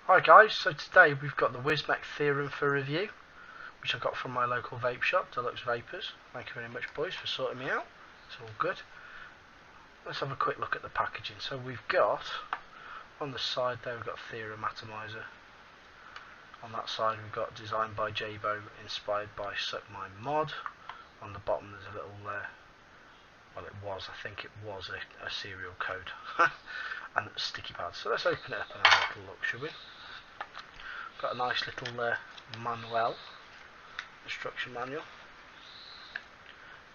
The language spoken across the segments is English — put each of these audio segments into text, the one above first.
Hi guys, so today we've got the Wismec Theorem for review, which I got from my local vape shop, Deluxe Vapors. Thank you very much boys for sorting me out, it's all good. Let's have a quick look at the packaging. So we've got, on the side there we've got Theorem Atomizer. On that side we've got designed by Jabo, inspired by Suck My Mod. On the bottom there's a little, I think it was a serial code. And sticky pads. So let's open it up and have a little look, shall we? Got a nice little manual, instruction manual.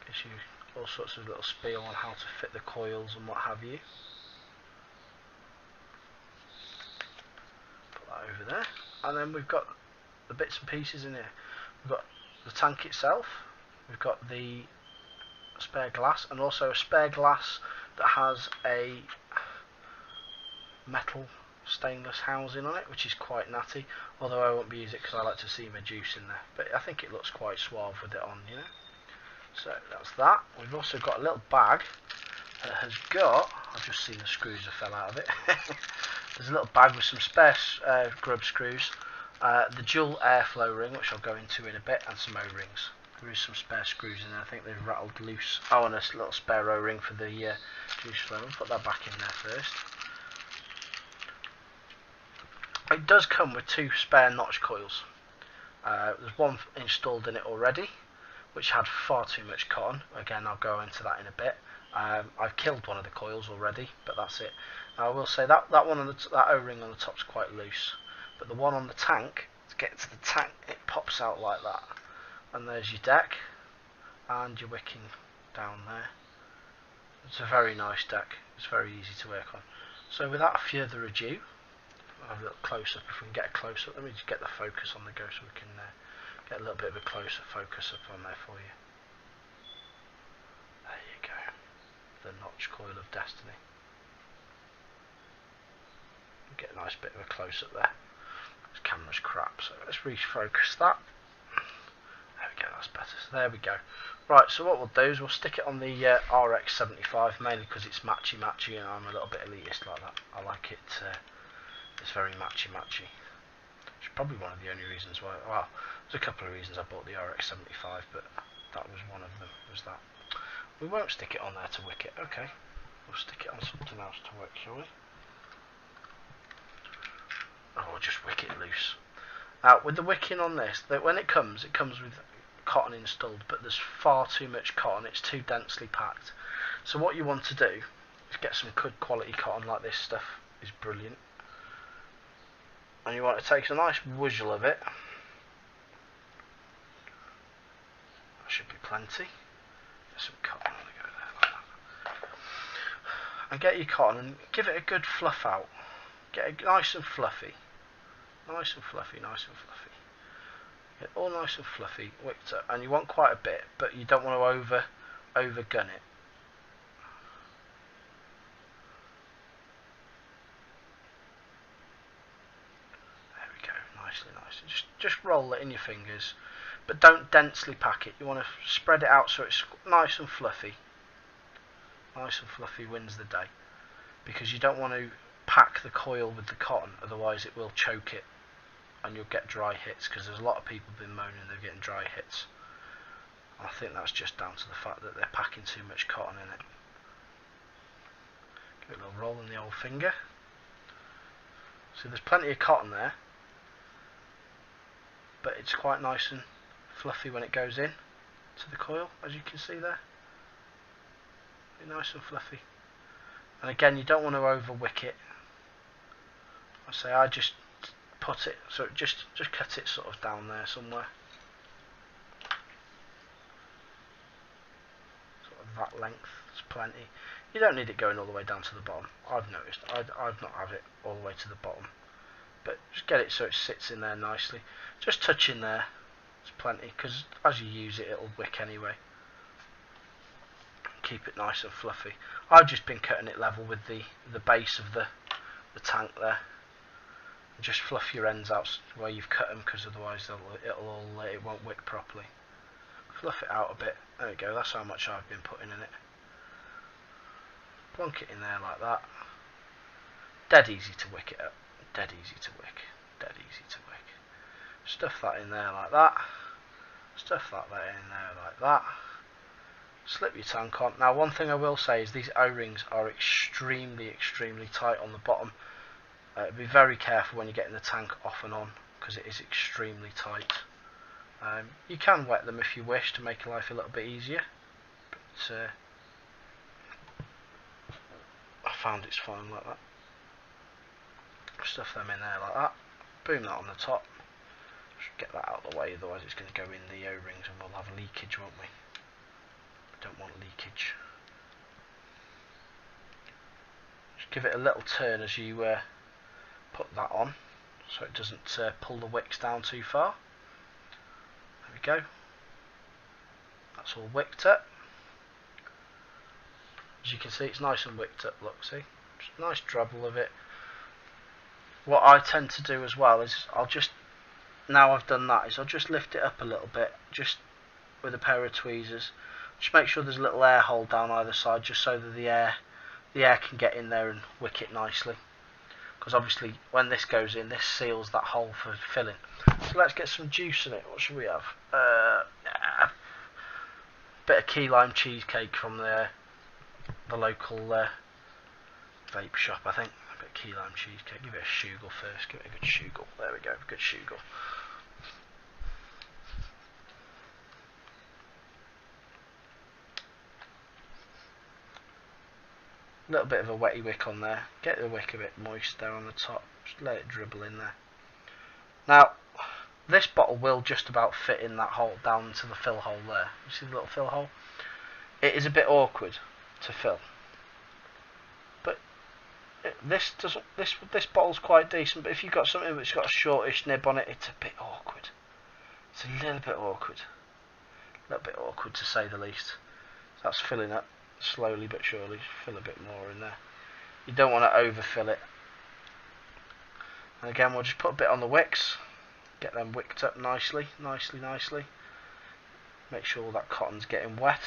Gives you all sorts of little spiel on how to fit the coils and what have you. Put that over there. And then we've got the bits and pieces in here. We've got the tank itself. We've got the spare glass, and also a spare glass that has a metal stainless housing on it, which is quite natty, although I won't be using it because I like to see my juice in there, but I think it looks quite suave with it on, you know. So that's that. We've also got a little bag that has got, I've just seen the screws that fell out of it. There's a little bag with some spare grub screws, the dual airflow ring, which I'll go into in a bit, and some O-rings. There is some spare screws in there, I think they've rattled loose. Oh, and a little spare O-ring for the juice flow. I'll put that back in there first. It does come with two spare notch coils. There's one installed in it already, which had far too much cotton. Again, I'll go into that in a bit. I've killed one of the coils already, but that's it. Now, I will say that one on that O-ring on the top is quite loose, but the one on the tank, to get to the tank, it pops out like that. And there's your deck and your wicking down there. It's a very nice deck. It's very easy to work on. So without further ado, I'll have a little close up. If we can get a close up, let me just get the focus on the go so we can get a little bit of a closer focus up on there for you. There you go, the notch coil of destiny. Get a nice bit of a close up there. This camera's crap, so let's refocus that. There we go, that's better. So there we go. Right, so what we'll do is we'll stick it on the RX75, mainly because it's matchy and I'm a little bit elitist like that. I like it. It's very matchy. It's probably one of the only reasons why. Well, there's a couple of reasons I bought the RX75, but that was one of them. Was that we won't stick it on there to wick it. Okay, we'll stick it on something else to work, shall we? Or we'll just wick it loose. Now, with the wicking on this, when it comes with cotton installed, but there's far too much cotton. It's too densely packed. So what you want to do is get some good quality cotton like this stuff. Is brilliant. And you want to take a nice whistle of it. That should be plenty. Get some cotton on the go there like that. And get your cotton and give it a good fluff out. Get it nice and fluffy. Nice and fluffy. Get all nice and fluffy, wicked up. And you want quite a bit, but you don't want to over gun it. Nicely. Just roll it in your fingers, but don't densely pack it. You want to spread it out so it's nice and fluffy. Nice and fluffy wins the day, because you don't want to pack the coil with the cotton, otherwise it will choke it and you'll get dry hits, because there's a lot of people been moaning they're getting dry hits. I think that's just down to the fact that they're packing too much cotton in it. Give it a little roll in the old finger. So there's plenty of cotton there, but it's quite nice and fluffy when it goes in to the coil, as you can see there. Nice and fluffy. And again, you don't want to over wick it. I just put it so it just cut it sort of down there somewhere, sort of that length. It's plenty. You don't need it going all the way down to the bottom. I've noticed. I've not have it all the way to the bottom, but just get it so it sits in there nicely. Just touch in there, it's plenty, because as you use it, it'll wick anyway. Keep it nice and fluffy. I've just been cutting it level with the base of the tank there. And just fluff your ends out where you've cut them, because otherwise it won't wick properly. Fluff it out a bit. There we go. That's how much I've been putting in it. Plonk it in there like that. Dead easy to wick it up. Dead easy to wick. dead easy to wick. Stuff that in there like that. Stuff that in there like that. Slip your tank on. Now one thing I will say is these O-rings are extremely tight on the bottom. Be very careful when you're getting the tank off and on, because it is extremely tight. You can wet them if you wish to make your life a little bit easier, but I found it's fine like that. Stuff them in there like that. Boom that on the top. Just get that out of the way, otherwise it's going to go in the O-rings and we'll have leakage, won't we? Don't want leakage. Just give it a little turn as you put that on, so it doesn't pull the wicks down too far. There we go. That's all wicked up. As you can see, it's nice and wicked up. Look, see, just a nice dribble of it. What I tend to do as well is now I've done that, I'll just lift it up a little bit, just with a pair of tweezers. Just make sure there's a little air hole down either side, just so that the air can get in there and wick it nicely. Because obviously when this goes in, this seals that hole for filling. So let's get some juice in it. What should we have? Bit of key lime cheesecake from the local vape shop, I think. A bit of key lime cheesecake. Give it a shoogle first. Give it a good shoogle. There we go. Good shoogle. A little bit of a wetty wick on there. Get the wick a bit moist there on the top. Just let it dribble in there. Now, this bottle will just about fit in that hole, down into the fill hole there. You see the little fill hole? It is a bit awkward to fill, but this bottle's quite decent. But if you've got something that's got a shortish nib on it, it's a bit awkward. It's a little bit awkward. A little bit awkward to say the least. So that's filling up. Slowly but surely, fill a bit more in there. You don't want to overfill it. And again, we'll just put a bit on the wicks, get them wicked up nicely. Make sure all that cotton's getting wet.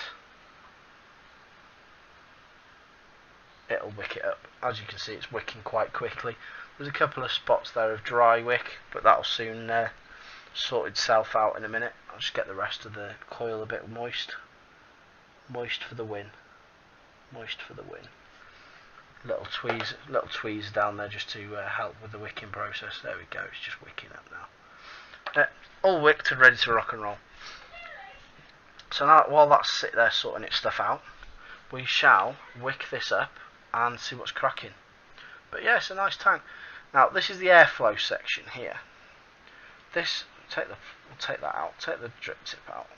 It'll wick it up. As you can see, it's wicking quite quickly. There's a couple of spots there of dry wick, but that'll soon sort itself out in a minute. I'll just get the rest of the coil a bit moist. Moist for the win. Moist for the win. Little tweeze down there just to help with the wicking process. There we go, it's just wicking up now. All wicked and ready to rock and roll. So now, while that's sit there sorting its stuff out, we shall wick this up and see what's cracking. But yeah, it's a nice tank. Now this is the airflow section here. This, we'll take that out, take the drip tip out.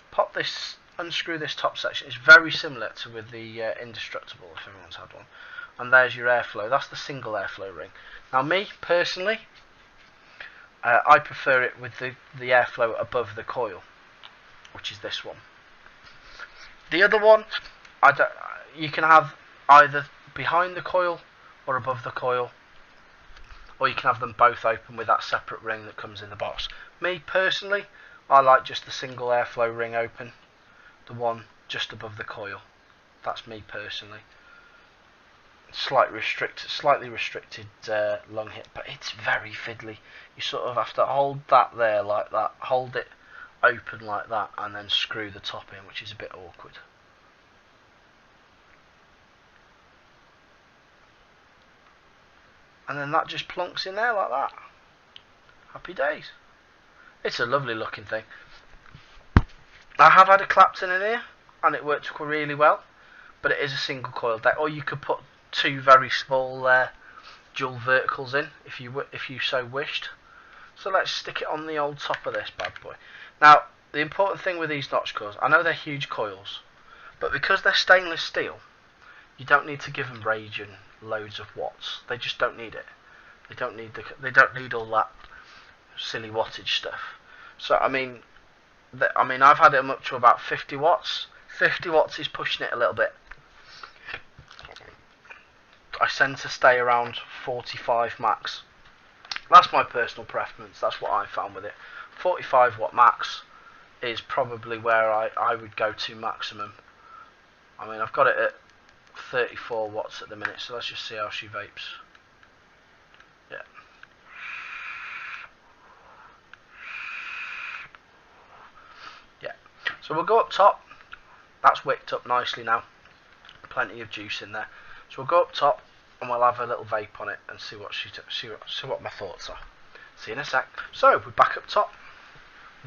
Pop this, unscrew this top section. It's very similar to with the indestructible, if everyone's had one. And there's your airflow. That's the single airflow ring. Now me personally, I prefer it with the airflow above the coil, which is this one. The other one, you can have either behind the coil or above the coil, or you can have them both open with that separate ring that comes in the box. Me personally, I like just the single airflow ring open, the one just above the coil. That's me personally. Slightly restricted lung hit, but it's very fiddly. You sort of have to hold that there like that, hold it open like that, and then screw the top in, which is a bit awkward. And then that just plunks in there like that. Happy days. It's a lovely looking thing. I have had a Clapton in here and it worked really well, but it is a single coil deck, or you could put two very small dual verticals in if you so wished. So let's stick it on the old top of this bad boy. Now the important thing with these notch coils, I know they're huge coils, but because they're stainless steel, you don't need to give them raging loads of watts. They just don't need it. They don't need all that silly wattage stuff. So I mean I've had them up to about 50 watts. 50 watts is pushing it a little bit. I tend to stay around 45 max. That's my personal preference. That's what I found with it. 45 watt max is probably where I would go to maximum. I mean, I've got it at 34 watts at the minute, so let's just see how she vapes. Yeah. So we'll go up top. That's wicked up nicely now. Plenty of juice in there. So we'll go up top and we'll have a little vape on it and see what my thoughts are. See you in a sec. So we're back up top.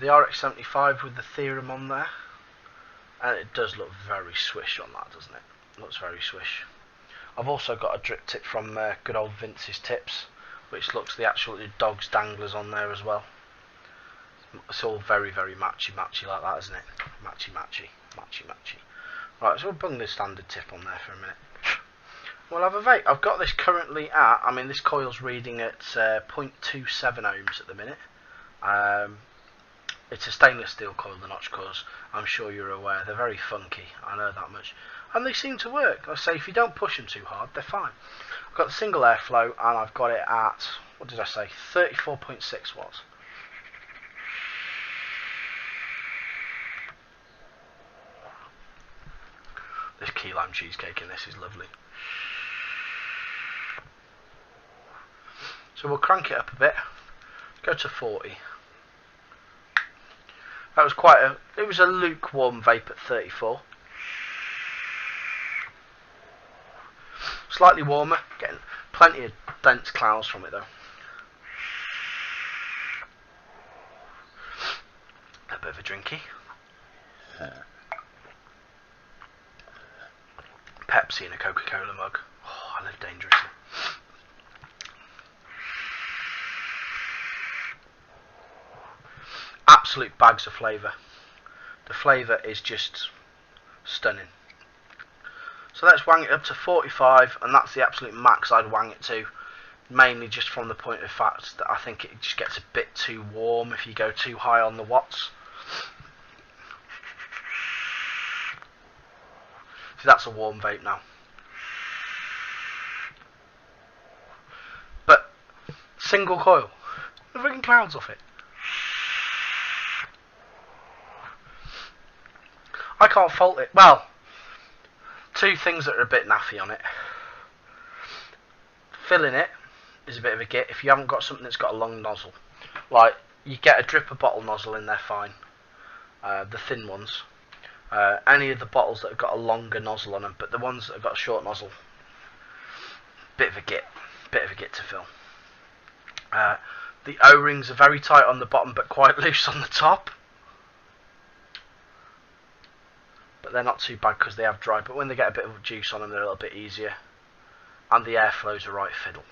The RX75 with the Theorem on there. And it does look very swish on that, doesn't it? It looks very swish. I've also got a drip tip from good old Vince's Tips, which looks the actual dog's danglers on there as well. It's all very, very matchy like that, isn't it? Matchy. Right, so we'll bung the standard tip on there for a minute. We'll have a vape. I've got this currently at, I mean this coil's reading at 0.27 ohms at the minute. It's a stainless steel coil, the notch coils. I'm sure you're aware. They're very funky, I know that much. And they seem to work. I say if you don't push them too hard, they're fine. I've got the single airflow and I've got it at, what did I say, 34.6 watts. This key lime cheesecake in this is lovely. So we'll crank it up a bit, go to 40. That was it was a lukewarm vape at 34. Slightly warmer, getting plenty of dense clouds from it though. A bit of a drinky. Pepsi in a Coca-Cola mug. Oh, I live dangerously. Absolute bags of flavour. The flavour is just stunning. So let's wang it up to 45, and that's the absolute max I'd wang it to. Mainly just from the point of fact that I think it just gets a bit too warm if you go too high on the watts. See, that's a warm vape now. But single coil, the freaking clouds off it. I can't fault it. Well, two things that are a bit naffy on it. Filling it is a bit of a git if you haven't got something that's got a long nozzle. Like, you get a dripper bottle nozzle in there fine. The thin ones. Any of the bottles that have got a longer nozzle on them, but the ones that have got a short nozzle, bit of a git to fill. The O-rings are very tight on the bottom but quite loose on the top. But they're not too bad because they have dry, but when they get a bit of juice on them they're a little bit easier. And the airflow's a right fiddle.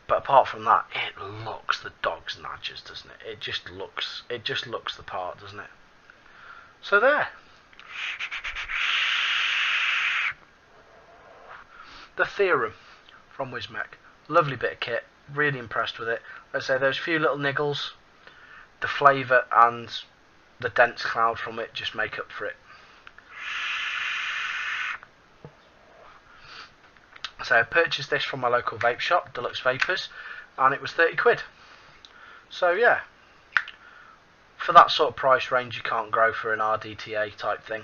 But apart from that, it looks the dog's nudges, doesn't it? It just looks the part, doesn't it? So there. The Theorem from Wismec. Lovely bit of kit. Really impressed with it. As I say, there's a few little niggles. The flavour and the dense cloud from it just make up for it. So I purchased this from my local vape shop, Deluxe Vapors, and it was 30 quid. So yeah. For that sort of price range, you can't grow for an Rdta type thing.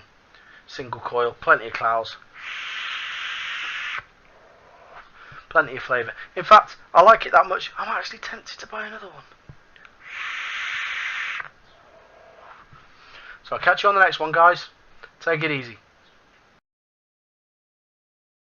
Single coil, plenty of clouds, plenty of flavour. In fact, I like it that much, I'm actually tempted to buy another one. So I'll catch you on the next one, guys. Take it easy.